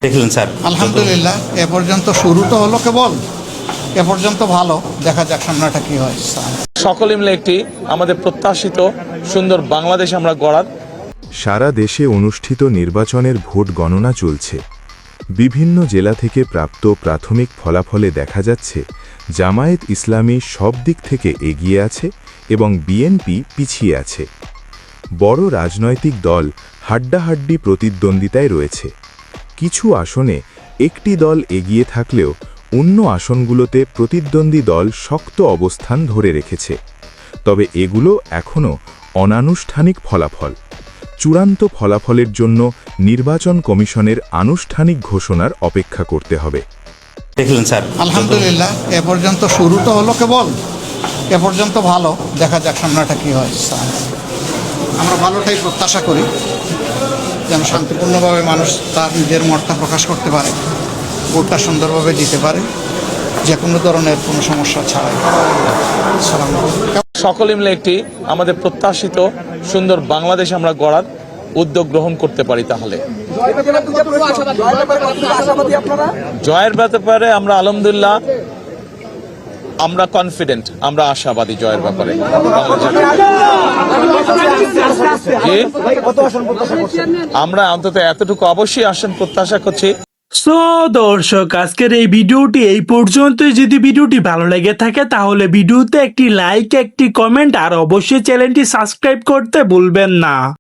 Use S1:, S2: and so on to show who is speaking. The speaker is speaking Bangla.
S1: দেখলেন স্যার?
S2: আলহামদুলিল্লাহ, এ পর্যন্ত শুরু তো হলো কেবল, এ পর্যন্ত ভালো। দেখা যাক সামনেটা কি হয়।
S3: সকলে মিলে একটি আমাদের প্রত্যাশিত সুন্দর বাংলাদেশ আমরা গড়ার।
S4: সারা দেশে অনুষ্ঠিত নির্বাচনের ভোট গণনা চলছে। বিভিন্ন জেলা থেকে প্রাপ্ত প্রাথমিক ফলাফলে দেখা যাচ্ছে জামায়াত ইসলামী সব দিক থেকে এগিয়ে আছে এবং বিএনপি পিছিয়ে আছে। বড় রাজনৈতিক দল হাড্ডাহাড্ডি প্রতিদ্বন্দ্বিতায় রয়েছে। কিছু আসনে একটি দল এগিয়ে থাকলেও অন্য আসনগুলোতে প্রতিদ্বন্দ্বী দল শক্ত অবস্থান ধরে রেখেছে। তবে এগুলো এখনও অনানুষ্ঠানিক ফলাফল। চূড়ান্ত ফলাফলের জন্য নির্বাচন কমিশনের আনুষ্ঠানিক ঘোষণার অপেক্ষা করতে হবে।
S1: দেখলেন স্যার?
S2: আলহামদুলিল্লাহ, এ পর্যন্ত শুরু তো হলো কেবল, এ পর্যন্ত ভালো। দেখা যাক সামনেটা কি হয়। আমরা ভালোটাই প্রত্যাশা করি, যেন শান্তিপূর্ণভাবে মানুষ তার নিজের মতটা প্রকাশ করতে পারে, ভোটটা সুন্দরভাবে দিতে পারে, যে কোনো ধরনের কোনো সমস্যা ছাড়াই। সালাম।
S3: সকলে মিলে একটি আমাদের প্রত্যাশিত সুন্দর বাংলাদেশ আমরা গড়ার উদ্যোগ গ্রহণ করতে পারি। তাহলে জয়ের ব্যাপারে আমরা আলহামদুলিল্লাহ আমরা কনফিডেন্ট, আমরা আশাবাদী জয়ের ব্যাপারে। আমরা অন্তত এতটুকু অবশ্যই আসন প্রত্যাশা করছি।
S5: সো দর্শক, আজকের এই ভিডিওটি এই পর্যন্তই। যদি ভিডিওটি ভালো লেগে থাকে তাহলে ভিডিওতে একটি লাইক, একটি কমেন্ট আর অবশ্যই চ্যানেলটি সাবস্ক্রাইব করতে ভুলবেন না।